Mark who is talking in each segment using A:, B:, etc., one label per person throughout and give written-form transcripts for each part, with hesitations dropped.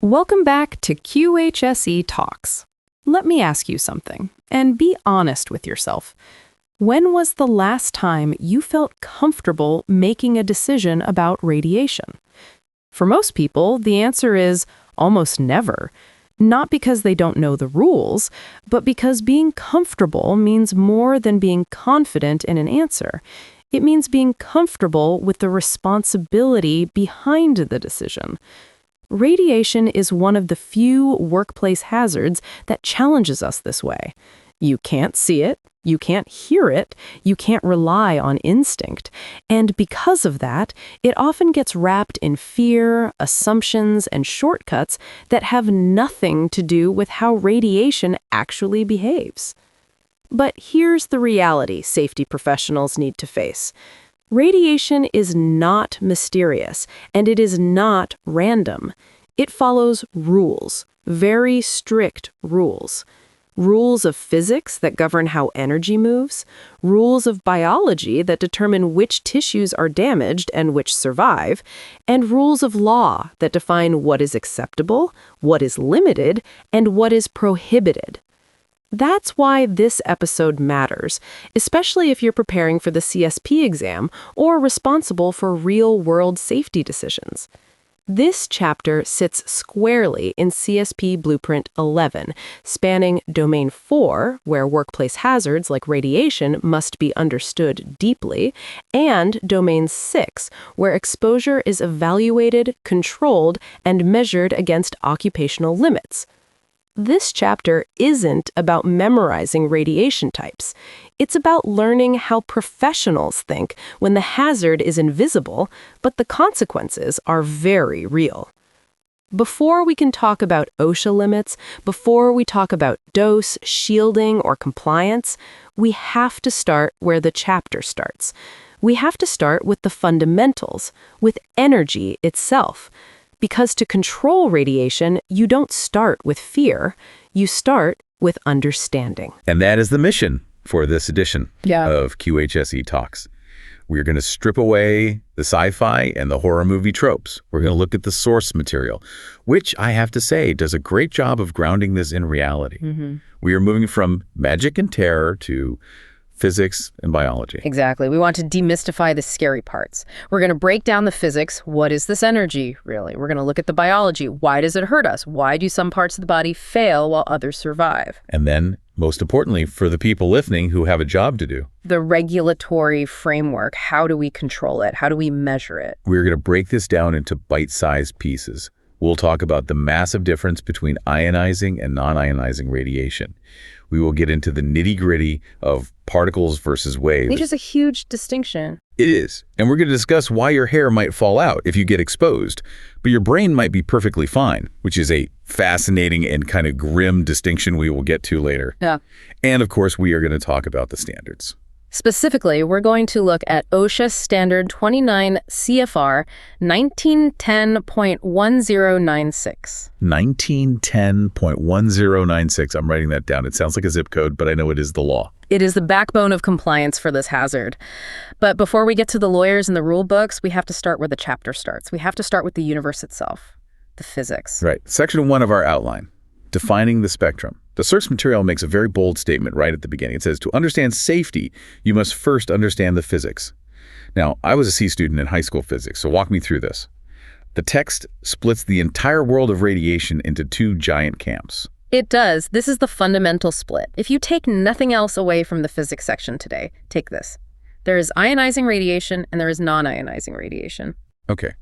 A: Welcome back to QHSE Talks. Let me ask you something, and be honest with yourself. When was the last time you felt comfortable making a decision about radiation? For most people, the answer is almost never. Not because they don't know the rules, but because being comfortable means more than being confident in an answer. It means being comfortable with the responsibility behind the decision. Radiation is one of the few workplace hazards that challenges us this way. You can't see it, you can't hear it, you can't rely on instinct. And because of that, it often gets wrapped in fear, assumptions, and shortcuts that have nothing to do with how radiation actually behaves. But here's the reality safety professionals need to face. Radiation is not mysterious, and it is not random. It follows rules, very strict rules. Rules of physics that govern how energy moves, rules of biology that determine which tissues are damaged and which survive, and rules of law that define what is acceptable, what is limited, and what is prohibited. That's why this episode matters, especially if you're preparing for the CSP exam or responsible for real-world safety decisions. This chapter sits squarely in CSP Blueprint 11, spanning Domain 4, where workplace hazards like radiation must be understood deeply, and Domain 6, where exposure is evaluated, controlled, and measured against occupational limits. This chapter isn't about memorizing radiation types. It's about learning how professionals think when the hazard is invisible, but the consequences are very real. Before we can talk about OSHA limits, before we talk about dose, shielding, or compliance, we have to start where the chapter starts. We have to start with the fundamentals, with energy itself. Because to control radiation, you don't start with fear, you start with understanding.
B: And that is the mission for this edition of QHSE Talks. We're going to strip away the sci-fi and the horror movie tropes. We're going to look at the source material, which I have to say does a great job of grounding this in reality. We are moving from magic and terror to physics and biology.
C: Exactly. We want to demystify the scary parts. We're going to break down the physics. What is this energy, really? We're going to look at the biology. Why does it hurt us? Why do some parts of the body fail while others survive?
B: And then, most importantly, for the people listening who have a job to do,
C: the regulatory framework. How do we control it? How do we measure it?
B: We're going to break this down into bite-sized pieces. We'll talk about the massive difference between ionizing and non-ionizing radiation. We will get into the nitty-gritty of particles versus waves.
C: Which is a huge distinction.
B: It is. And we're going to discuss why your hair might fall out if you get exposed, but your brain might be perfectly fine, which is a fascinating and kind of grim distinction we will get to later.
C: Yeah.
B: And of course, we are going to talk about the standards.
C: Specifically, we're going to look at OSHA Standard 29 CFR 1910.1096.
B: 1910.1096. I'm writing that down. It sounds like a zip code, but I know it is the law.
C: It is the backbone of compliance for this hazard. But before we get to the lawyers and the rule books, we have to start where the chapter starts. We have to start with the universe itself, the physics.
B: Right. Section 1 of our outline, defining the spectrum. The source material makes a very bold statement right at the beginning. It says, to understand safety, you must first understand the physics. Now, I was a C student in high school physics, so walk me through this. The text splits the entire world of radiation into two giant camps.
C: It does. This is the fundamental split. If you take nothing else away from the physics section today, take this. There is ionizing radiation and there is non-ionizing radiation.
B: Okay.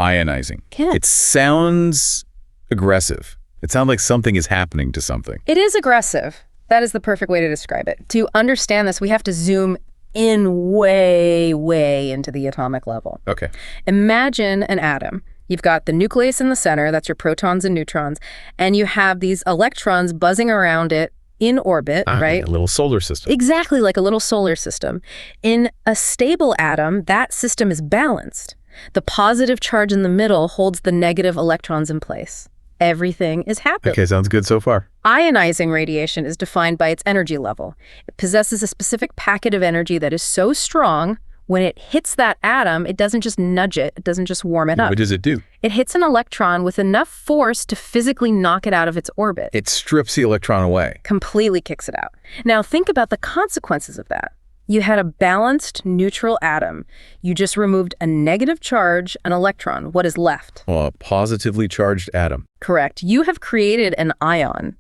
B: Ionizing.
C: Yeah.
B: It sounds aggressive. It sounds like something is happening to something.
C: It is aggressive. That is the perfect way to describe it. To understand this, we have to zoom in way, way into the atomic level.
B: Okay.
C: Imagine an atom. You've got the nucleus in the center, that's your protons and neutrons, and you have these electrons buzzing around it in orbit, right?
B: A little solar system.
C: Exactly, like a little solar system. In a stable atom, that system is balanced. The positive charge in the middle holds the negative electrons in place. Everything is happy.
B: Okay, sounds good so far.
C: Ionizing radiation is defined by its energy level. It possesses a specific packet of energy that is so strong, When it hits that atom, it doesn't just nudge it. It doesn't just warm it up.
B: What does it do?
C: It hits an electron with enough force to physically knock it out of its orbit.
B: It strips the electron away.
C: Completely kicks it out. Now think about the consequences of that. You had a balanced, neutral atom. You just removed a negative charge, an electron. What is left?
B: Well, a positively charged atom.
C: Correct. You have created an ion.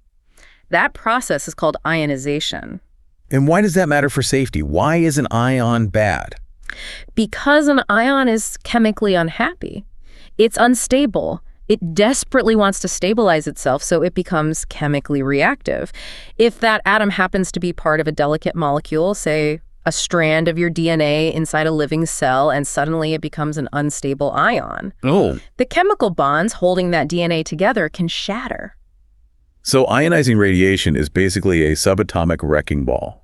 C: That process is called ionization.
B: And why does that matter for safety? Why is an ion bad?
C: Because an ion is chemically unhappy. It's unstable. It desperately wants to stabilize itself, so it becomes chemically reactive. If that atom happens to be part of a delicate molecule, say a strand of your DNA inside a living cell, and suddenly it becomes an unstable ion, the chemical bonds holding that DNA together can shatter.
B: So ionizing radiation is basically a subatomic wrecking ball.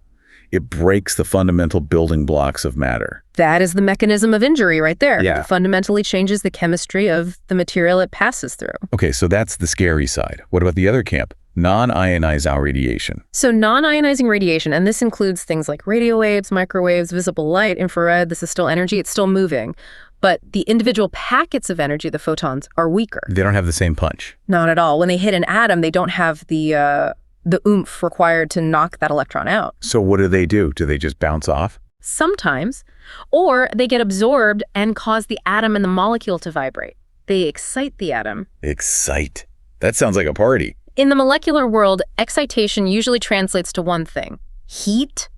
B: It breaks the fundamental building blocks of matter.
C: That is the mechanism of injury right there.
B: Yeah.
C: It fundamentally changes the chemistry of the material it passes through.
B: Okay, so that's the scary side. What about the other camp? Non-ionizing radiation.
C: So non-ionizing radiation, and this includes things like radio waves, microwaves, visible light, infrared, this is still energy, it's still moving. But the individual packets of energy, the photons, are weaker.
B: They don't have the same punch.
C: Not at all. When they hit an atom, they don't have the oomph required to knock that electron out.
B: So what do? Do they just bounce off?
C: Sometimes. Or they get absorbed and cause the atom and the molecule to vibrate. They excite the atom.
B: Excite. That sounds like a party.
C: In the molecular world, excitation usually translates to one thing: heat.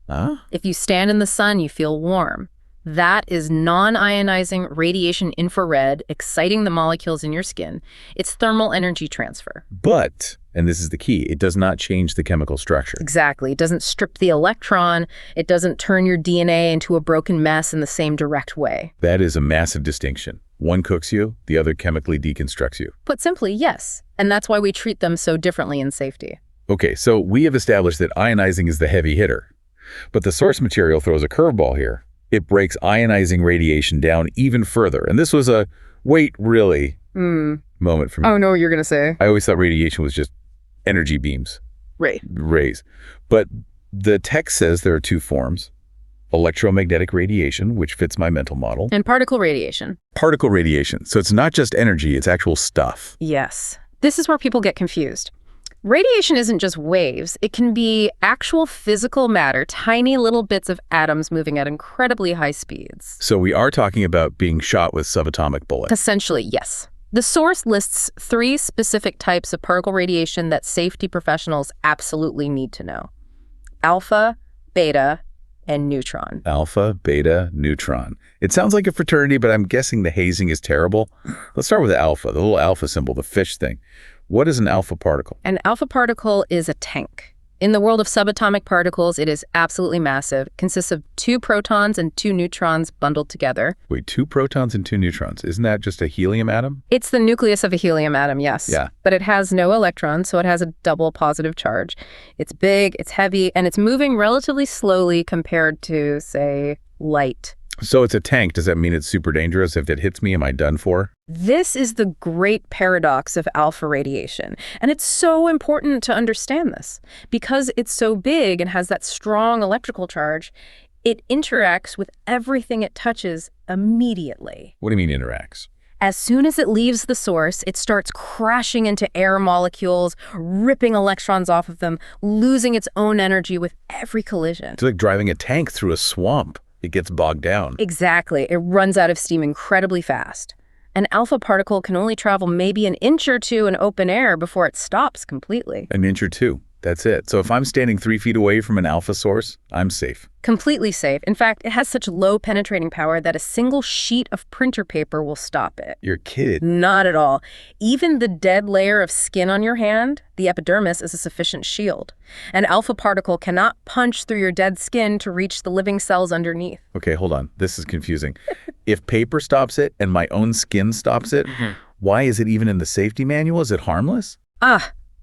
B: Huh?
C: If you stand in the sun, you feel warm. That is non-ionizing radiation infrared exciting the molecules in your skin. It's thermal energy transfer.
B: But, and this is the key, it does not change the chemical structure.
C: Exactly. It doesn't strip the electron. It doesn't turn your DNA into a broken mess in the same direct way.
B: That is a massive distinction. One cooks you, the other chemically deconstructs you.
C: Put simply, yes. And that's why we treat them so differently in safety.
B: Okay, so we have established that ionizing is the heavy hitter. But the source material throws a curveball here. It breaks ionizing radiation down even further. And this was a, wait, really, moment for me.
C: Oh, no, what you're going to say.
B: I always thought radiation was just energy beams.
C: Right.
B: Rays. But the text says there are two forms: electromagnetic radiation, which fits my mental model.
C: And particle radiation.
B: Particle radiation. So it's not just energy, it's actual stuff.
C: Yes. This is where people get confused. Radiation isn't just waves. It can be actual physical matter, tiny little bits of atoms moving at incredibly high speeds.
B: So we are talking about being shot with subatomic bullets.
C: Essentially, yes. The source lists 3 specific types of particle radiation that safety professionals absolutely need to know: alpha, beta, and neutron.
B: Alpha, beta, neutron. It sounds like a fraternity, but I'm guessing the hazing is terrible. Let's start with the alpha, the little alpha symbol, the fish thing. What is an alpha particle?
C: An alpha particle is a tank. In the world of subatomic particles, it is absolutely massive. It consists of 2 protons and 2 neutrons bundled together.
B: Wait, 2 protons and 2 neutrons. Isn't that just a helium atom?
C: It's the nucleus of a helium atom, yes.
B: Yeah.
C: But it has no electrons, so it has a double positive charge. It's big, it's heavy, and it's moving relatively slowly compared to, say, light.
B: So it's a tank. Does that mean it's super dangerous? If it hits me, am I done for?
C: This is the great paradox of alpha radiation. And it's so important to understand this. Because it's so big and has that strong electrical charge, it interacts with everything it touches immediately.
B: What do you mean interacts?
C: As soon as it leaves the source, it starts crashing into air molecules, ripping electrons off of them, losing its own energy with every collision.
B: It's like driving a tank through a swamp. It gets bogged down.
C: Exactly. It runs out of steam incredibly fast. An alpha particle can only travel maybe an inch or 2 in open air before it stops completely.
B: An inch or 2. That's it. So if I'm standing 3 feet away from an alpha source, I'm safe.
C: Completely safe. In fact, it has such low penetrating power that a single sheet of printer paper will stop it.
B: You're kidding.
C: Not at all. Even the dead layer of skin on your hand, the epidermis, is a sufficient shield. An alpha particle cannot punch through your dead skin to reach the living cells underneath.
B: Okay, hold on. This is confusing. If paper stops it and my own skin stops it, why is it even in the safety manual? Is it harmless?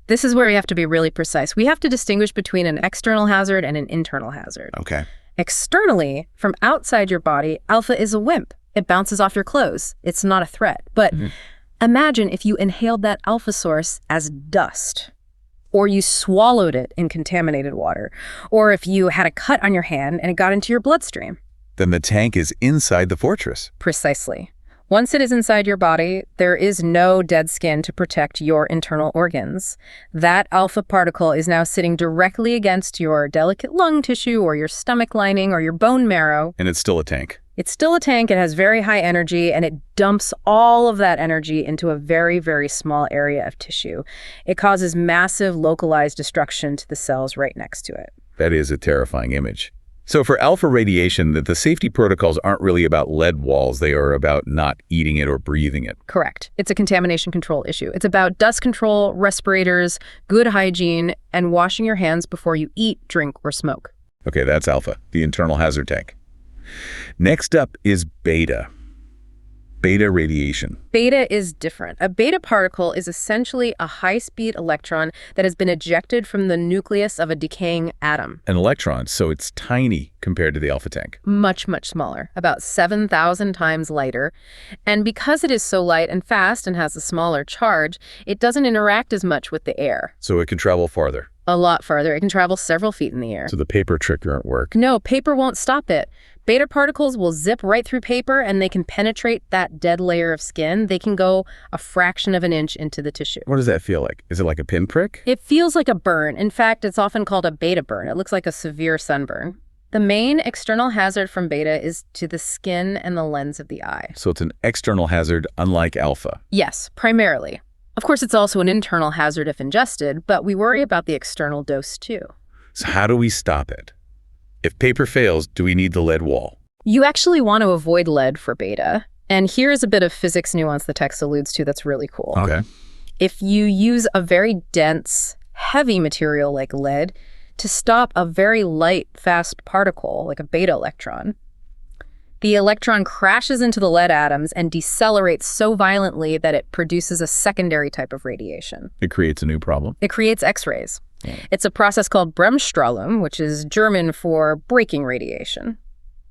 C: This is where you have to be really precise. We have to distinguish between an external hazard and an internal hazard.
B: Okay.
C: Externally, from outside your body, alpha is a WIMP. It bounces off your clothes. It's not a threat. But imagine if you inhaled that alpha source as dust, or you swallowed it in contaminated water, or if you had a cut on your hand and it got into your bloodstream.
B: Then the tank is inside the fortress.
C: Precisely. Once it is inside your body, there is no dead skin to protect your internal organs. That alpha particle is now sitting directly against your delicate lung tissue or your stomach lining or your bone marrow.
B: And it's still a tank.
C: It's still a tank, it has very high energy, and it dumps all of that energy into a very, very small area of tissue. It causes massive localized destruction to the cells right next to it.
B: That is a terrifying image. So for alpha radiation, the safety protocols aren't really about lead walls. They are about not eating it or breathing it.
C: Correct. It's a contamination control issue. It's about dust control, respirators, good hygiene, and washing your hands before you eat, drink, or smoke.
B: Okay, that's alpha, the internal hazard tank. Next up is beta. Beta radiation.
C: Beta is different. A beta particle is essentially a high-speed electron that has been ejected from the nucleus of a decaying atom.
B: An electron, so it's tiny compared to the alpha tank.
C: Much, much smaller, about 7,000 times lighter. And because it is so light and fast and has a smaller charge, it doesn't interact as much with the air.
B: So it can travel farther.
C: A lot farther. It can travel several feet in the air.
B: So the paper trick won't work.
C: No, paper won't stop it. Beta particles will zip right through paper, and they can penetrate that dead layer of skin. They can go a fraction of an inch into the tissue.
B: What does that feel like? Is it like a pinprick?
C: It feels like a burn. In fact, it's often called a beta burn. It looks like a severe sunburn. The main external hazard from beta is to the skin and the lens of the eye.
B: So it's an external hazard, unlike alpha.
C: Yes, primarily. Of course, it's also an internal hazard if ingested, but we worry about the external dose too.
B: So how do we stop it? If paper fails, do we need the lead wall?
C: You actually want to avoid lead for beta. And here's a bit of physics nuance the text alludes to that's really cool.
B: Okay.
C: If you use a very dense, heavy material like lead to stop a very light, fast particle, like a beta electron, the electron crashes into the lead atoms and decelerates so violently that it produces a secondary type of radiation.
B: It creates a new problem.
C: It creates X-rays. Yeah. It's a process called Bremsstrahlung, which is German for breaking radiation.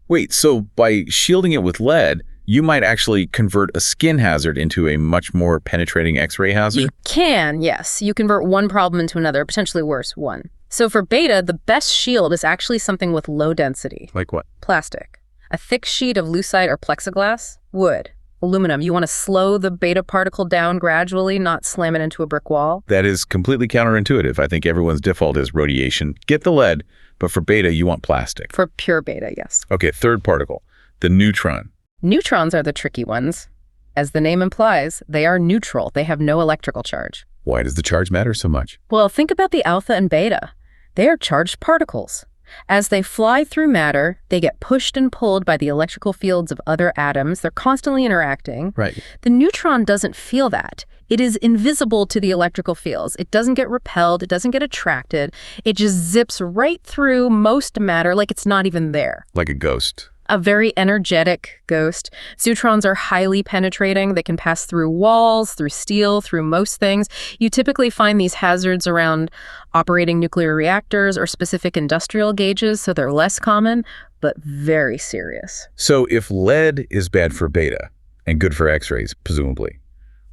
B: Wait, so by shielding it with lead, you might actually convert a skin hazard into a much more penetrating X-ray hazard?
C: You can, yes. You convert one problem into another, potentially worse one. So for beta, the best shield is actually something with low density.
B: Like what?
C: Plastic. A thick sheet of lucite or plexiglass. Wood. Aluminum. You want to slow the beta particle down gradually, not slam it into a brick wall.
B: That is completely counterintuitive. I think everyone's default is radiation. Get the lead, but for beta, you want plastic.
C: For pure beta, yes.
B: Okay, third particle, the neutron.
C: Neutrons are the tricky ones. As the name implies, they are neutral. They have no electrical charge.
B: Why does the charge matter so much?
C: Well, think about the alpha and beta. They are charged particles. As they fly through matter, they get pushed and pulled by the electrical fields of other atoms. They're constantly interacting.
B: Right.
C: The neutron doesn't feel that. It is invisible to the electrical fields. It doesn't get repelled. It doesn't get attracted. It just zips right through most matter like it's not even there.
B: Like a ghost.
C: A very energetic ghost. Neutrons are highly penetrating. They can pass through walls, through steel, through most things. You typically find these hazards around operating nuclear reactors or specific industrial gauges, so they're less common, but very serious.
B: So if lead is bad for beta and good for X-rays, presumably,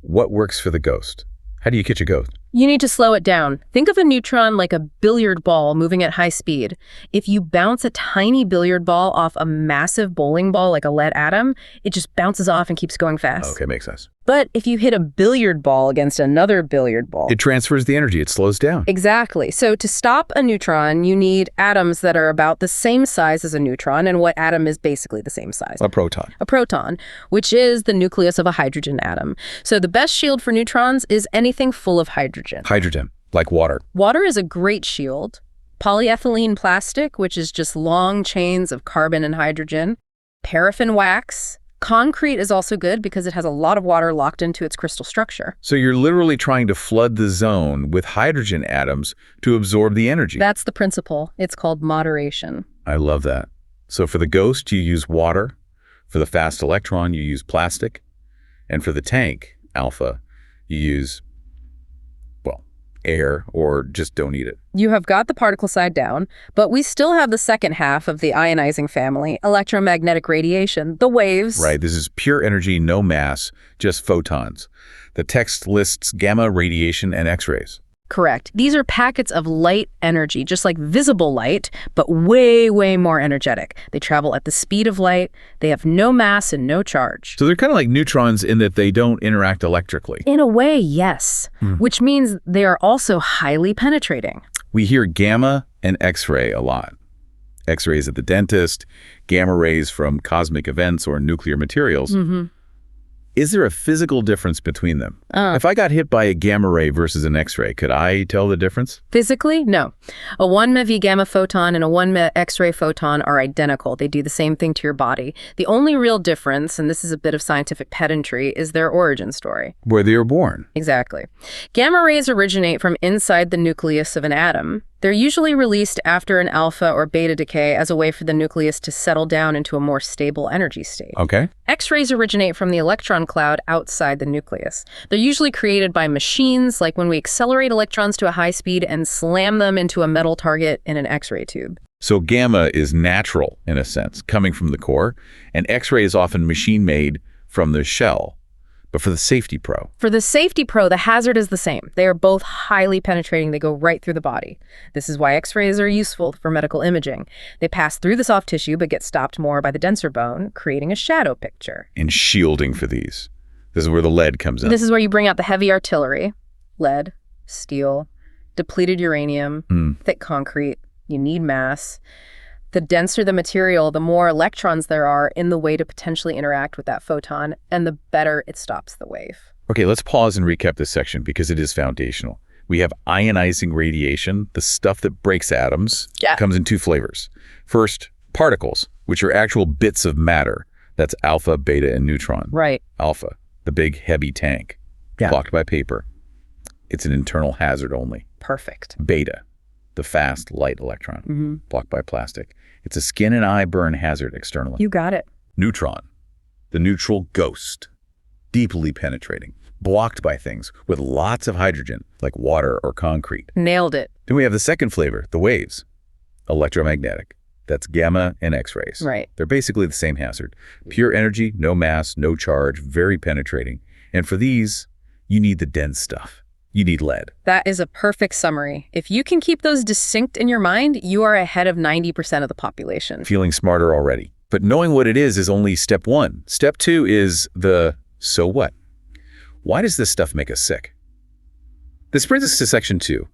B: what works for the ghost? How do you catch a ghost?
C: You need to slow it down. Think of a neutron like a billiard ball moving at high speed. If you bounce a tiny billiard ball off a massive bowling ball like a lead atom, it just bounces off and keeps going fast.
B: Okay, makes sense.
C: But if you hit a billiard ball against another billiard ball...
B: It transfers the energy. It slows down.
C: Exactly. So to stop a neutron, you need atoms that are about the same size as a neutron. And what atom is basically the same size?
B: A proton.
C: A proton, which is the nucleus of a hydrogen atom. So the best shield for neutrons is anything full of hydrogen.
B: Hydrogen, like water.
C: Water is a great shield. Polyethylene plastic, which is just long chains of carbon and hydrogen. Paraffin wax. Concrete is also good because it has a lot of water locked into its crystal structure.
B: So you're literally trying to flood the zone with hydrogen atoms to absorb the energy.
C: That's the principle. It's called moderation.
B: I love that. So for the ghost, you use water. For the fast electron, you use plastic. And for the tank, alpha, you use, well, air, or just don't eat it.
C: You have got the particle side down, but we still have the second half of the ionizing family, electromagnetic radiation, the waves.
B: Right, this is pure energy, no mass, just photons. The text lists gamma, radiation, and X-rays.
C: Correct. These are packets of light energy, just like visible light, but way, way more energetic. They travel at the speed of light. They have no mass and no charge.
B: So they're kind of like neutrons in that they don't interact electrically.
C: In a way, yes, which means they are also highly penetrating.
B: We hear gamma and X-ray a lot. X-rays at the dentist, gamma rays from cosmic events or nuclear materials. Is there a physical difference between them? If I got hit by a gamma ray versus an X-ray, could I tell the difference?
C: Physically, no. A 1 MeV gamma photon and a 1 MeV X-ray photon are identical. They do the same thing to your body. The only real difference, and this is a bit of scientific pedantry, is their origin story.
B: Where they were born.
C: Exactly. Gamma rays originate from inside the nucleus of an atom. They're usually released after an alpha or beta decay as a way for the nucleus to settle down into a more stable energy state.
B: Okay.
C: X-rays originate from the electron cloud outside the nucleus. They're usually created by machines, like when we accelerate electrons to a high speed and slam them into a metal target in an X-ray tube.
B: So gamma is natural, in a sense, coming from the core, and X-ray is often machine-made from the shell. But for the safety pro?
C: For the safety pro, the hazard is the same. They are both highly penetrating. They go right through the body. This is why X-rays are useful for medical imaging. They pass through the soft tissue but get stopped more by the denser bone, creating a shadow picture.
B: And shielding for these. This is where the lead comes in.
C: This is where you bring out the heavy artillery. Lead, steel, depleted uranium, thick concrete. You need mass. The denser the material, the more electrons there are in the way to potentially interact with that photon, and the better it stops the wave.
B: Okay, let's pause and recap this section because it is foundational. We have ionizing radiation, the stuff that breaks atoms, comes in two flavors. First, particles, which are actual bits of matter. That's alpha, beta, and neutron.
C: Right.
B: Alpha, the big, heavy tank, blocked by paper. It's an internal hazard only.
C: Perfect.
B: Beta, the fast, light electron, blocked by plastic. It's a skin and eye burn hazard externally.
C: You got it.
B: Neutron, the neutral ghost, deeply penetrating, blocked by things with lots of hydrogen, like water or concrete.
C: Nailed it.
B: Then we have the second flavor, the waves, electromagnetic. That's gamma and X-rays.
C: Right.
B: They're basically the same hazard. Pure energy, no mass, no charge, very penetrating. And for these, you need the dense stuff. You need lead.
C: That is a perfect summary. If you can keep those distinct in your mind, you are ahead of 90% of the population.
B: Feeling smarter already. But knowing what it is only step one. Step two is the so what? Why does this stuff make us sick? This brings us to section 2,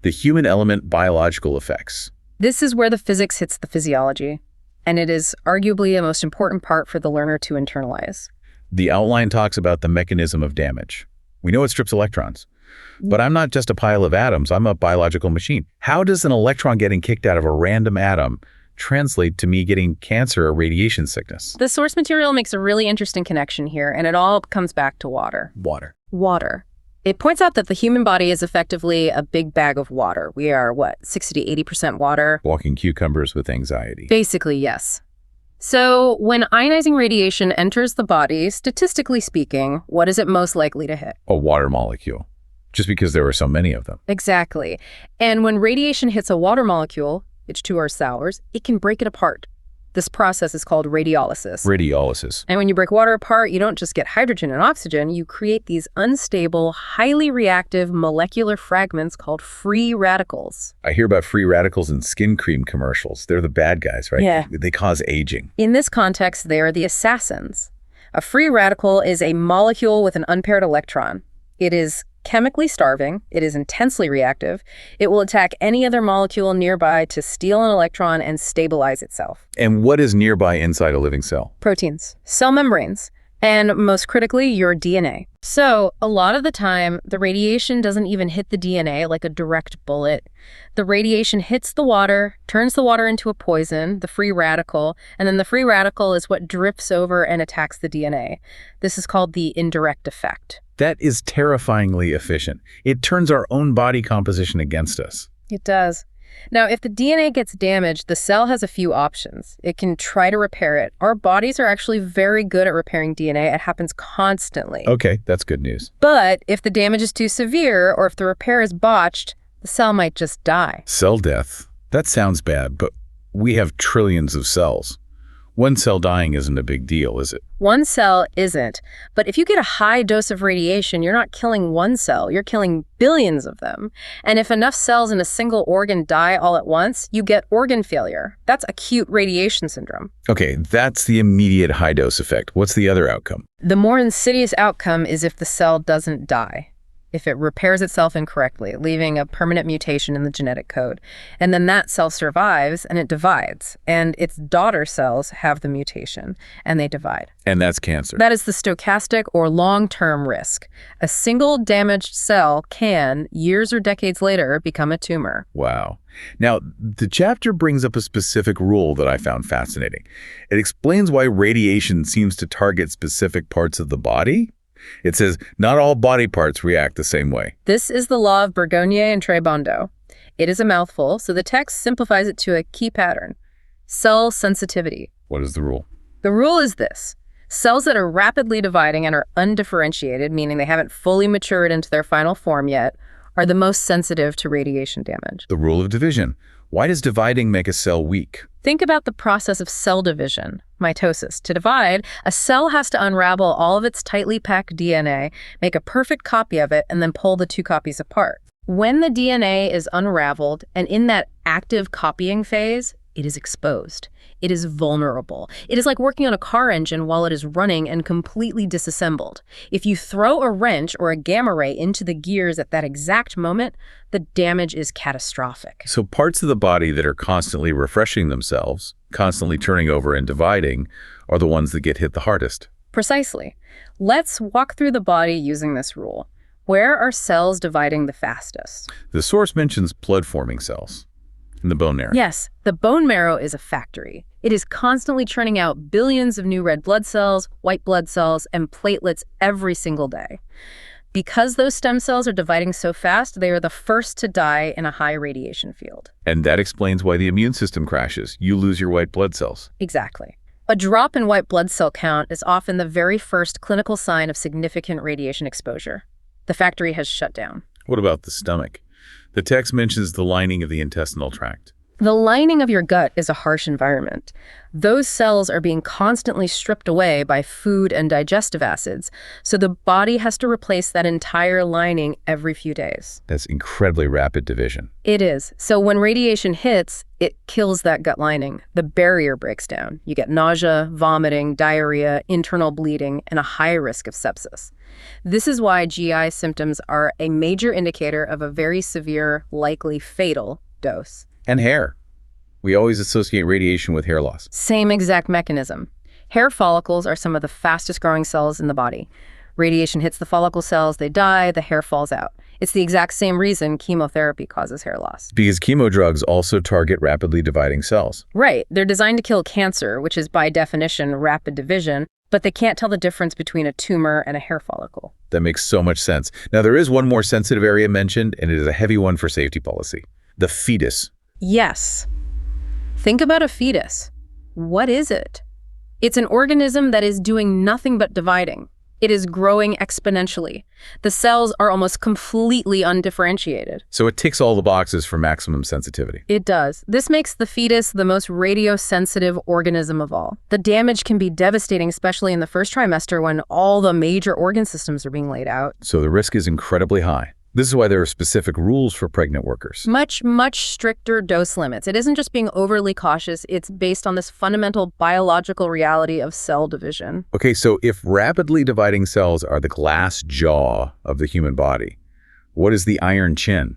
B: the human element biological effects.
C: This is where the physics hits the physiology, and it is arguably a most important part for the learner to internalize.
B: The outline talks about the mechanism of damage. We know it strips electrons. But I'm not just a pile of atoms, I'm a biological machine. How does an electron getting kicked out of a random atom translate to me getting cancer or radiation sickness?
C: The source material makes a really interesting connection here, and it all comes back to water. Water. It points out that the human body is effectively a big bag of water. We are, 60 to 80% water?
B: Walking cucumbers with anxiety.
C: Basically, yes. So when ionizing radiation enters the body, statistically speaking, what is it most likely to hit?
B: A water molecule. Just because there were so many of them.
C: Exactly. And when radiation hits a water molecule, H2O sours, it can break it apart. This process is called radiolysis. And when you break water apart, you don't just get hydrogen and oxygen, you create these unstable, highly reactive molecular fragments called free radicals.
B: I hear about free radicals in skin cream commercials. They're the bad guys, right?
C: Yeah.
B: They cause aging.
C: In this context, they are the assassins. A free radical is a molecule with an unpaired electron. It is chemically starving, it is intensely reactive, it will attack any other molecule nearby to steal an electron and stabilize itself.
B: And what is nearby inside a living cell?
C: Proteins, cell membranes, and most critically, your DNA. So a lot of the time, the radiation doesn't even hit the DNA like a direct bullet. The radiation hits the water, turns the water into a poison, the free radical, and then the free radical is what drips over and attacks the DNA. This is called the indirect effect.
B: That is terrifyingly efficient. It turns our own body composition against us.
C: It does. Now, if the DNA gets damaged, the cell has a few options. It can try to repair it. Our bodies are actually very good at repairing DNA. It happens constantly.
B: Okay, that's good news.
C: But if the damage is too severe or if the repair is botched, the cell might just die.
B: Cell death. That sounds bad, but we have trillions of cells. One cell dying isn't a big deal, is it?
C: One cell isn't. But if you get a high dose of radiation, you're not killing one cell, you're killing billions of them. And if enough cells in a single organ die all at once, you get organ failure. That's acute radiation syndrome.
B: Okay, that's the immediate high-dose effect. What's the other outcome?
C: The more insidious outcome is if the cell doesn't die, if it repairs itself incorrectly, leaving a permanent mutation in the genetic code. And then that cell survives and it divides, and its daughter cells have the mutation and they divide.
B: And that's cancer.
C: That is the stochastic or long-term risk. A single damaged cell can, years or decades later, become a tumor.
B: Wow. Now, the chapter brings up a specific rule that I found fascinating. It explains why radiation seems to target specific parts of the body. It says, not all body parts react the same way.
C: This is the law of Bergonier and Trebondo. It is a mouthful, so the text simplifies it to a key pattern: cell sensitivity.
B: What is the rule?
C: The rule is this: cells that are rapidly dividing and are undifferentiated, meaning they haven't fully matured into their final form yet, are the most sensitive to radiation damage.
B: The rule of division. Why does dividing make a cell weak?
C: Think about the process of cell division, mitosis. To divide, a cell has to unravel all of its tightly packed DNA, make a perfect copy of it, and then pull the two copies apart. When the DNA is unraveled and in that active copying phase, it is exposed. It is vulnerable. It is like working on a car engine while it is running and completely disassembled. If you throw a wrench or a gamma ray into the gears at that exact moment, the damage is catastrophic.
B: So parts of the body that are constantly refreshing themselves, constantly turning over and dividing, are the ones that get hit the hardest.
C: Precisely. Let's walk through the body using this rule. Where are cells dividing the fastest?
B: The source mentions blood-forming cells in the bone marrow.
C: Yes, the bone marrow is a factory. It is constantly churning out billions of new red blood cells, white blood cells, and platelets every single day. Because those stem cells are dividing so fast, they are the first to die in a high radiation field.
B: And that explains why the immune system crashes. You lose your white blood cells.
C: Exactly. A drop in white blood cell count is often the very first clinical sign of significant radiation exposure. The factory has shut down.
B: What about the stomach? The text mentions the lining of the intestinal tract.
C: The lining of your gut is a harsh environment. Those cells are being constantly stripped away by food and digestive acids, so the body has to replace that entire lining every few days.
B: That's incredibly rapid division.
C: It is. So when radiation hits, it kills that gut lining. The barrier breaks down. You get nausea, vomiting, diarrhea, internal bleeding, and a high risk of sepsis. This is why GI symptoms are a major indicator of a very severe, likely fatal dose.
B: And hair. We always associate radiation with hair loss.
C: Same exact mechanism. Hair follicles are some of the fastest growing cells in the body. Radiation hits the follicle cells, they die, the hair falls out. It's the exact same reason chemotherapy causes hair loss.
B: Because chemo drugs also target rapidly dividing cells.
C: Right. They're designed to kill cancer, which is by definition rapid division, but they can't tell the difference between a tumor and a hair follicle.
B: That makes so much sense. Now, there is one more sensitive area mentioned, and it is a heavy one for safety policy. The fetus.
C: Yes. Think about a fetus. What is it? It's an organism that is doing nothing but dividing. It is growing exponentially. The cells are almost completely undifferentiated.
B: So it ticks all the boxes for maximum sensitivity.
C: It does. This makes the fetus the most radiosensitive organism of all. The damage can be devastating, especially in the first trimester when all the major organ systems are being laid out.
B: So the risk is incredibly high. This is why there are specific rules for pregnant workers.
C: Much stricter dose limits. It isn't just being overly cautious. It's based on this fundamental biological reality of cell division.
B: Okay, so if rapidly dividing cells are the glass jaw of the human body, what is the iron chin?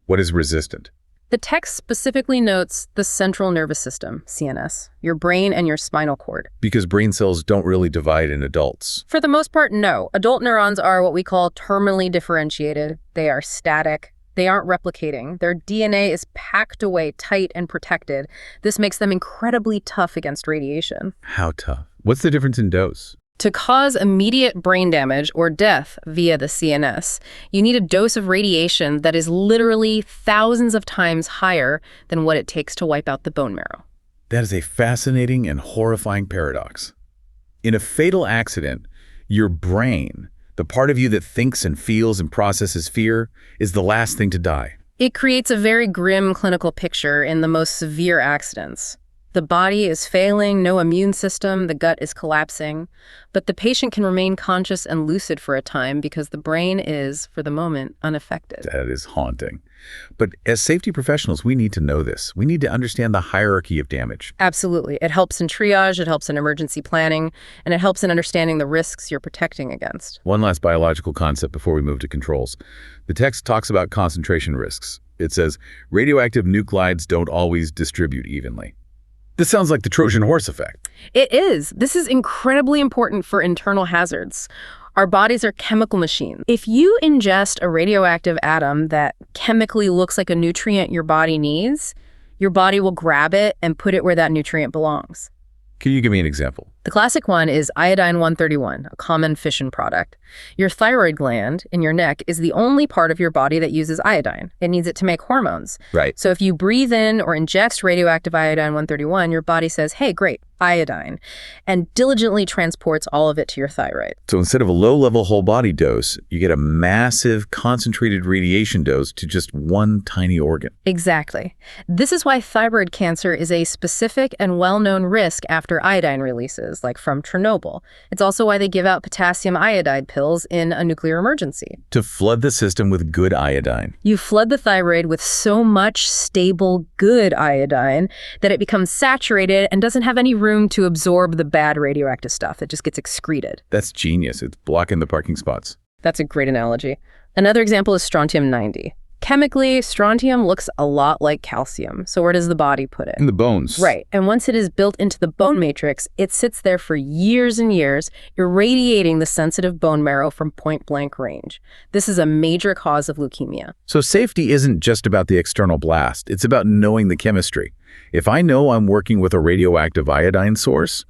B: What is resistant?
C: The text specifically notes the central nervous system, CNS, your brain and your spinal cord.
B: Because brain cells don't really divide in adults.
C: For the most part, no. Adult neurons are what we call terminally differentiated. They are static. They aren't replicating. Their DNA is packed away tight and protected. This makes them incredibly tough against radiation.
B: How tough? What's the difference in dose?
C: To cause immediate brain damage or death via the CNS, you need a dose of radiation that is literally thousands of times higher than what it takes to wipe out the bone marrow.
B: That is a fascinating and horrifying paradox. In a fatal accident, your brain, the part of you that thinks and feels and processes fear, is the last thing to die.
C: It creates a very grim clinical picture in the most severe accidents. The body is failing, no immune system, the gut is collapsing. But the patient can remain conscious and lucid for a time because the brain is, for the moment, unaffected.
B: That is haunting. But as safety professionals, we need to know this. We need to understand the hierarchy of damage.
C: Absolutely. It helps in triage, it helps in emergency planning, and it helps in understanding the risks you're protecting against.
B: One last biological concept before we move to controls. The text talks about concentration risks. It says, radioactive nuclides don't always distribute evenly. This sounds like the Trojan horse effect.
C: It is. This is incredibly important for internal hazards. Our bodies are chemical machines. If you ingest a radioactive atom that chemically looks like a nutrient your body needs, your body will grab it and put it where that nutrient belongs.
B: Can you give me an example?
C: The classic one is iodine-131, a common fission product. Your thyroid gland in your neck is the only part of your body that uses iodine. It needs it to make hormones.
B: Right.
C: So if you breathe in or ingest radioactive iodine-131, your body says, hey, great, iodine, and diligently transports all of it to your thyroid.
B: So instead of a low-level whole-body dose, you get a massive concentrated radiation dose to just one tiny organ.
C: Exactly. This is why thyroid cancer is a specific and well-known risk after iodine releases, like from Chernobyl. It's also why they give out potassium iodide pills in a nuclear emergency.
B: To flood the system with good iodine.
C: You flood the thyroid with so much stable, good iodine that it becomes saturated and doesn't have any room to absorb the bad radioactive stuff. It just gets excreted.
B: That's genius. It's blocking the parking spots.
C: That's a great analogy. Another example is strontium-90. Chemically, strontium looks a lot like calcium. So where does the body put it?
B: In the bones.
C: Right. And once it is built into the bone matrix, it sits there for years and years, irradiating the sensitive bone marrow from point-blank range. This is a major cause of leukemia.
B: So safety isn't just about the external blast. It's about knowing the chemistry. If I know I'm working with a radioactive iodine source,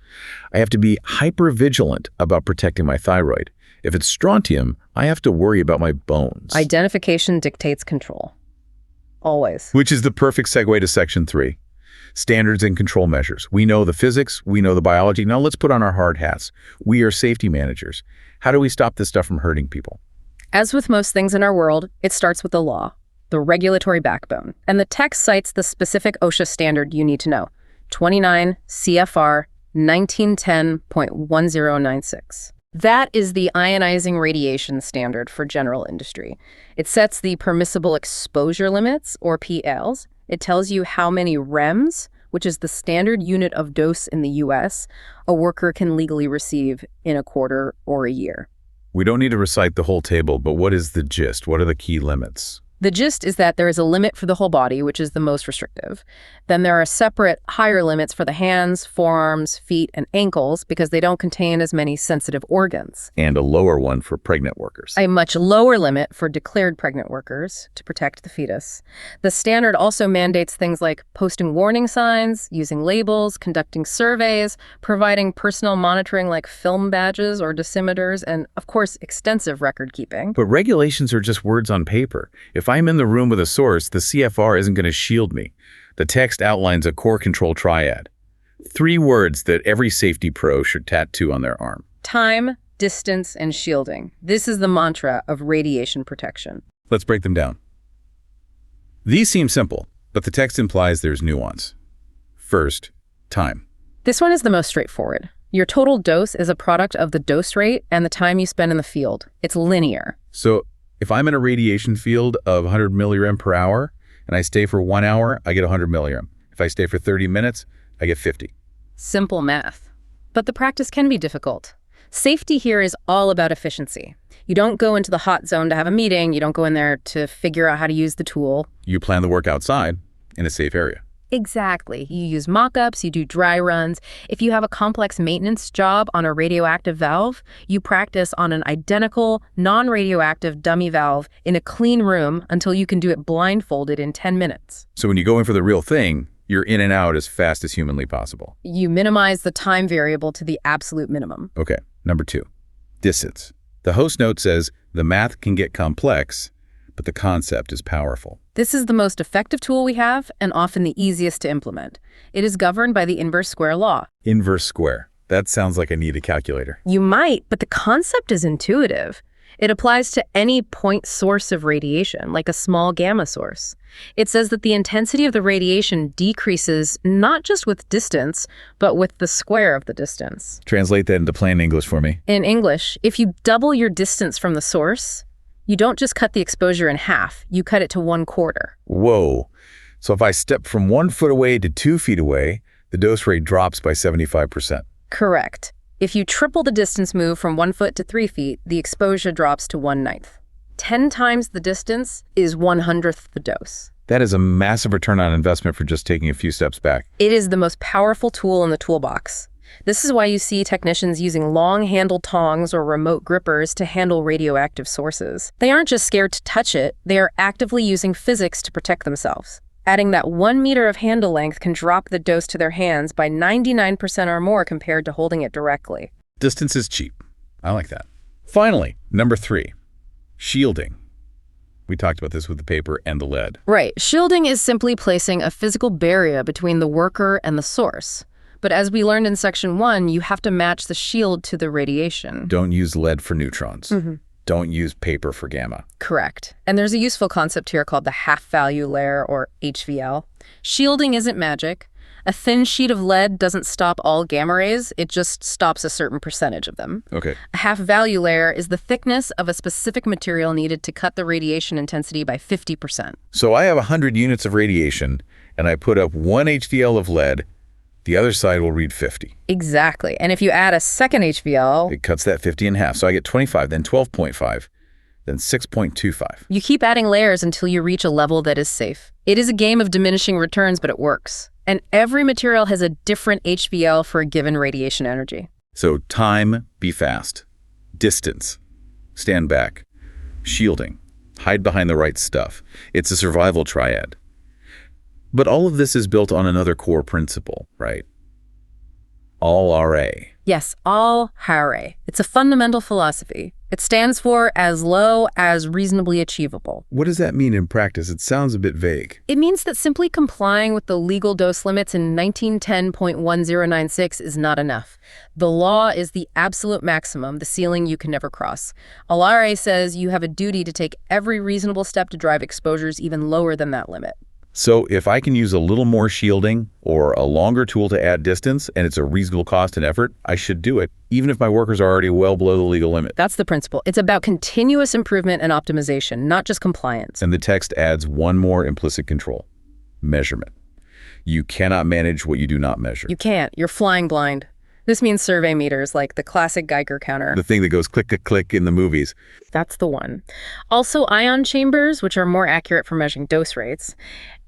B: I have to be hyper-vigilant about protecting my thyroid. If it's strontium, I have to worry about my bones.
C: Identification dictates control. Always.
B: Which is the perfect segue to Section 3. Standards and control measures. We know the physics, we know the biology. Now let's put on our hard hats. We are safety managers. How do we stop this stuff from hurting people?
C: As with most things in our world, it starts with the law, the regulatory backbone. And the text cites the specific OSHA standard you need to know, 29 CFR 1910.1096. That is the ionizing radiation standard for general industry. It sets the permissible exposure limits, or PLs. It tells you how many REMs, which is the standard unit of dose in the US, a worker can legally receive in a quarter or a year.
B: We don't need to recite the whole table, but what is the gist? What are the key limits?
C: The gist is that there is a limit for the whole body, which is the most restrictive. Then there are separate higher limits for the hands, forearms, feet, and ankles because they don't contain as many sensitive organs.
B: And a lower one for pregnant workers.
C: A much lower limit for declared pregnant workers to protect the fetus. The standard also mandates things like posting warning signs, using labels, conducting surveys, providing personal monitoring like film badges or dosimeters, and, of course, extensive record keeping.
B: But regulations are just words on paper. If I'm in the room with a source, the CFR isn't going to shield me. The text outlines a core control triad. 3 words that every safety pro should tattoo on their arm.
C: Time, distance, and shielding. This is the mantra of radiation protection.
B: Let's break them down. These seem simple, but the text implies there's nuance. First, time.
C: This one is the most straightforward. Your total dose is a product of the dose rate and the time you spend in the field. It's linear.
B: So if I'm in a radiation field of 100 millirem per hour and I stay for 1 hour, I get 100 millirem. If I stay for 30 minutes, I get 50.
C: Simple math. But the practice can be difficult. Safety here is all about efficiency. You don't go into the hot zone to have a meeting. You don't go in there to figure out how to use the tool.
B: You plan the work outside in a safe area.
C: Exactly. You use mock-ups, you do dry runs. If you have a complex maintenance job on a radioactive valve, you practice on an identical, non-radioactive dummy valve in a clean room until you can do it blindfolded in 10 minutes.
B: So when you go in for the real thing, you're in and out as fast as humanly possible.
C: You minimize the time variable to the absolute minimum.
B: Okay, number 2, distance. The host note says the math can get complex, but the concept is powerful.
C: This is the most effective tool we have and often the easiest to implement. It is governed by the inverse square law.
B: Inverse square. That sounds like I need a calculator.
C: You might, but the concept is intuitive. It applies to any point source of radiation, like a small gamma source. It says that the intensity of the radiation decreases not just with distance, but with the square of the distance.
B: Translate that into plain English for me.
C: In English, if you double your distance from the source, you don't just cut the exposure in half, you cut it to 1/4.
B: Whoa. So if I step from 1 foot away to 2 feet away, the dose rate drops by 75%.
C: Correct. If you triple the distance move from 1 foot to 3 feet, the exposure drops to 1/9. 10 times the distance is 1/100th the dose.
B: That is a massive return on investment for just taking a few steps back.
C: It is the most powerful tool in the toolbox. This is why you see technicians using long-handled tongs or remote grippers to handle radioactive sources. They aren't just scared to touch it, they are actively using physics to protect themselves. Adding that 1 meter of handle length can drop the dose to their hands by 99% or more compared to holding it directly.
B: Distance is cheap. I like that. Finally, number 3, shielding. We talked about this with the paper and the lead.
C: Right. Shielding is simply placing a physical barrier between the worker and the source. But as we learned in Section 1, you have to match the shield to the radiation.
B: Don't use lead for neutrons. Don't use paper for gamma.
C: Correct. And there's a useful concept here called the half-value layer, or HVL. Shielding isn't magic. A thin sheet of lead doesn't stop all gamma rays, it just stops a certain percentage of them.
B: Okay.
C: A half-value layer is the thickness of a specific material needed to cut the radiation intensity by 50%.
B: So I have 100 units of radiation, and I put up 1 HVL of lead. The other side will read 50.
C: Exactly. And if you add a second HVL,
B: it cuts that 50 in half. So I get 25, then 12.5, then 6.25.
C: You keep adding layers until you reach a level that is safe. It is a game of diminishing returns, but it works. And every material has a different HVL for a given radiation energy.
B: So time, be fast. Distance, stand back. Shielding, hide behind the right stuff. It's a survival triad. But all of this is built on another core principle, right? All RA.
C: Yes, all RA. It's a fundamental philosophy. It stands for as low as reasonably achievable.
B: What does that mean in practice? It sounds a bit vague.
C: It means that simply complying with the legal dose limits in 1910.1096 is not enough. The law is the absolute maximum, the ceiling you can never cross. All RA says you have a duty to take every reasonable step to drive exposures even lower than that limit.
B: So if I can use a little more shielding or a longer tool to add distance and it's a reasonable cost and effort, I should do it, even if my workers are already well below the legal limit.
C: That's the principle. It's about continuous improvement and optimization, not just compliance.
B: And the text adds one more implicit control: measurement. You cannot manage what you do not measure.
C: You can't. You're flying blind. This means survey meters, like the classic Geiger counter.
B: The thing that goes click, click, click in the movies.
C: That's the one. Also ion chambers, which are more accurate for measuring dose rates.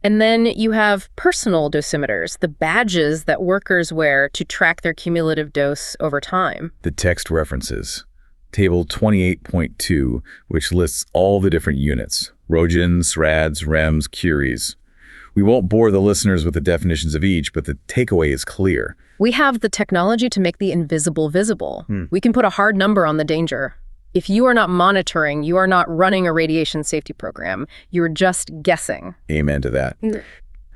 C: And then you have personal dosimeters, the badges that workers wear to track their cumulative dose over time.
B: The text references Table 28.2, which lists all the different units: Rogins, Rads, Rems, Curies. We won't bore the listeners with the definitions of each, but the takeaway is clear.
C: We have the technology to make the invisible visible. We can put a hard number on the danger. If you are not monitoring, you are not running a radiation safety program. You're just guessing.
B: Amen to that.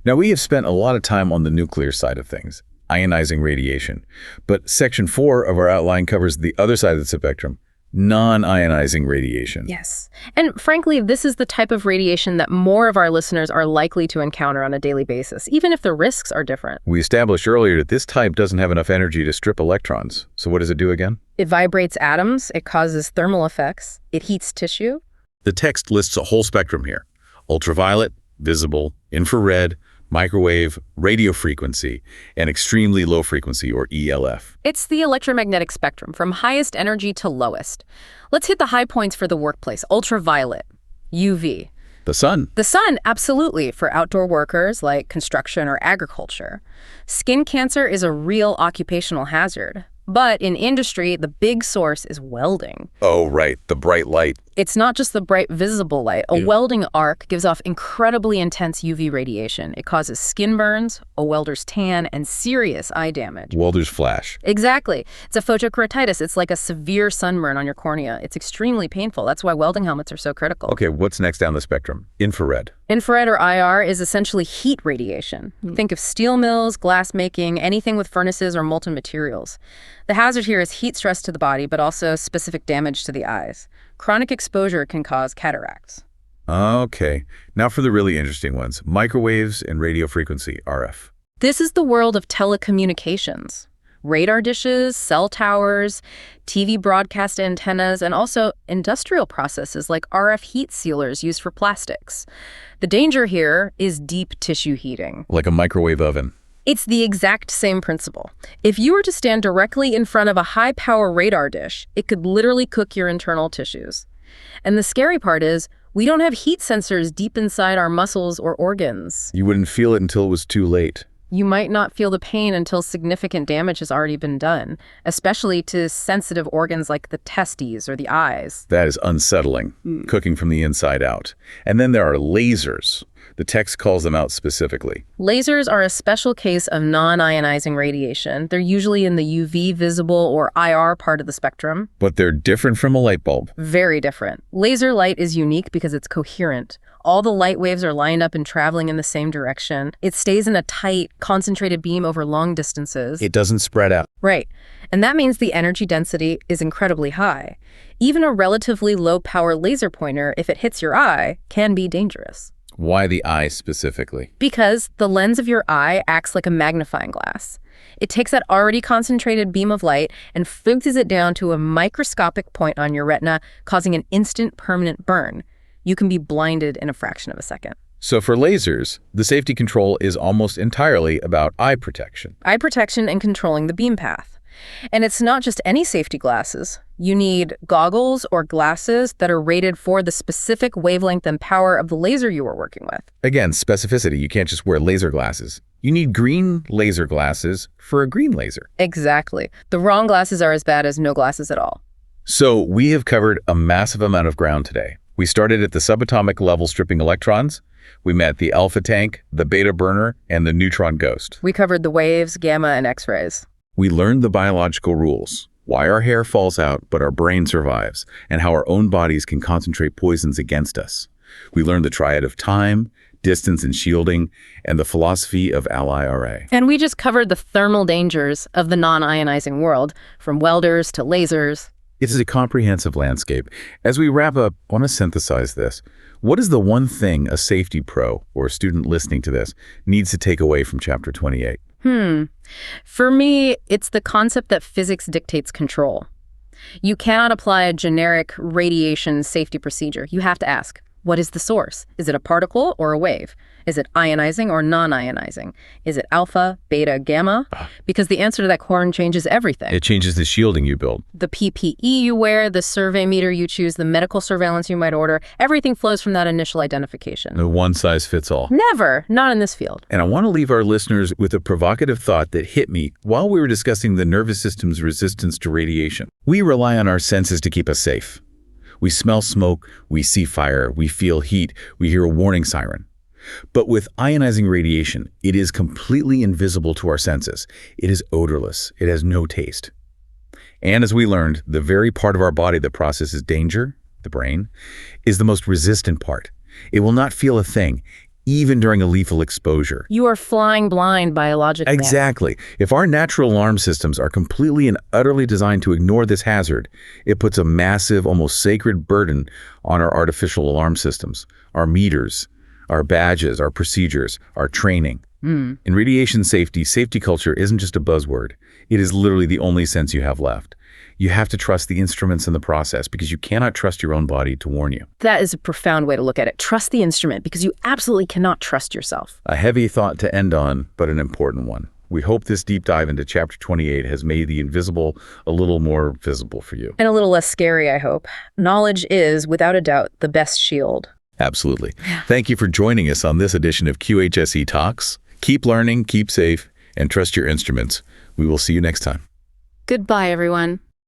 B: Now, we have spent a lot of time on the nuclear side of things, ionizing radiation. But Section 4 of our outline covers the other side of the spectrum, non-ionizing radiation.
C: Yes. And frankly, this is the type of radiation that more of our listeners are likely to encounter on a daily basis, even if the risks are different.
B: We established earlier that this type doesn't have enough energy to strip electrons. So what does it do again?
C: It vibrates atoms, it causes thermal effects, it heats tissue.
B: The text lists a whole spectrum here: ultraviolet, visible, infrared, microwave, radio frequency, and extremely low frequency, or ELF.
C: It's the electromagnetic spectrum from highest energy to lowest. Let's hit the high points for the workplace. Ultraviolet, UV.
B: The sun.
C: The sun, absolutely, for outdoor workers like construction or agriculture. Skin cancer is a real occupational hazard. But in industry, the big source is welding.
B: Oh, right, the bright light.
C: It's not just the bright visible light. A welding arc gives off incredibly intense UV radiation. It causes skin burns, a welder's tan, and serious eye damage.
B: Welder's flash.
C: Exactly. It's a photokeratitis. It's like a severe sunburn on your cornea. It's extremely painful. That's why welding helmets are so critical.
B: Okay, what's next down the spectrum? Infrared.
C: Infrared, or IR, is essentially heat radiation. Think of steel mills, glass making, anything with furnaces or molten materials. The hazard here is heat stress to the body, but also specific damage to the eyes. Chronic exposure can cause cataracts.
B: Okay. Now for the really interesting ones. Microwaves and radio frequency, RF.
C: This is the world of telecommunications. Radar dishes, cell towers, TV broadcast antennas, and also industrial processes like RF heat sealers used for plastics. The danger here is deep tissue heating.
B: Like a microwave oven.
C: It's the exact same principle. If you were to stand directly in front of a high-power radar dish, it could literally cook your internal tissues. And the scary part is, we don't have heat sensors deep inside our muscles or organs.
B: You wouldn't feel it until it was too late.
C: You might not feel the pain until significant damage has already been done, especially to sensitive organs like the testes or the eyes.
B: That is unsettling, cooking from the inside out. And then there are lasers. The text calls them out specifically.
C: Lasers are a special case of non-ionizing radiation. They're usually in the UV, visible, or IR part of the spectrum.
B: But they're different from a light bulb.
C: Very different. Laser light is unique because it's coherent. All the light waves are lined up and traveling in the same direction. It stays in a tight, concentrated beam over long distances.
B: It doesn't spread out.
C: Right. And that means the energy density is incredibly high. Even a relatively low-power laser pointer, if it hits your eye, can be dangerous.
B: Why the eye specifically?
C: Because the lens of your eye acts like a magnifying glass. It takes that already concentrated beam of light and focuses it down to a microscopic point on your retina, causing an instant permanent burn. You can be blinded in a fraction of a second.
B: So for lasers, the safety control is almost entirely about eye protection.
C: Eye protection and controlling the beam path. And it's not just any safety glasses. You need goggles or glasses that are rated for the specific wavelength and power of the laser you are working with.
B: Again, specificity. You can't just wear laser glasses. You need green laser glasses for a green laser.
C: Exactly. The wrong glasses are as bad as no glasses at all.
B: So we have covered a massive amount of ground today. We started at the subatomic level stripping electrons. We met the alpha tank, the beta burner, and the neutron ghost.
C: We covered the waves, gamma, and X-rays.
B: We learned the biological rules, why our hair falls out but our brain survives, and how our own bodies can concentrate poisons against us. We learned the triad of time, distance, and shielding, and the philosophy of LIRA.
C: And we just covered the thermal dangers of the non-ionizing world, from welders to lasers.
B: It is a comprehensive landscape. As we wrap up, I want to synthesize this. What is the one thing a safety pro or a student listening to this needs to take away from Chapter 28?
C: For me, it's the concept that physics dictates control. You cannot apply a generic radiation safety procedure. You have to ask, what is the source? Is it a particle or a wave? Is it ionizing or non-ionizing? Is it alpha, beta, gamma? Because the answer to that question changes everything.
B: It changes the shielding you build.
C: The PPE you wear, the survey meter you choose, the medical surveillance you might order, everything flows from that initial identification.
B: No one size fits all.
C: Never. Not in this field.
B: And I want to leave our listeners with a provocative thought that hit me while we were discussing the nervous system's resistance to radiation. We rely on our senses to keep us safe. We smell smoke, we see fire, we feel heat, we hear a warning siren. But with ionizing radiation, it is completely invisible to our senses. It is odorless. It has no taste. And as we learned, the very part of our body that processes danger, the brain, is the most resistant part. It will not feel a thing, even during a lethal exposure.
C: You are flying blind biologically.
B: Exactly. If our natural alarm systems are completely and utterly designed to ignore this hazard, it puts a massive, almost sacred burden on our artificial alarm systems, our meters, our badges, our procedures, our training. In radiation safety, safety culture isn't just a buzzword. It is literally the only sense you have left. You have to trust the instruments in the process because you cannot trust your own body to warn you.
C: That is a profound way to look at it. Trust the instrument because you absolutely cannot trust yourself.
B: A heavy thought to end on, but an important one. We hope this deep dive into Chapter 28 has made the invisible a little more visible for you.
C: And a little less scary, I hope. Knowledge is, without a doubt, the best shield.
B: Absolutely. Thank you for joining us on this edition of QHSE Talks. Keep learning, keep safe, and trust your instruments. We will see you next time.
C: Goodbye, everyone.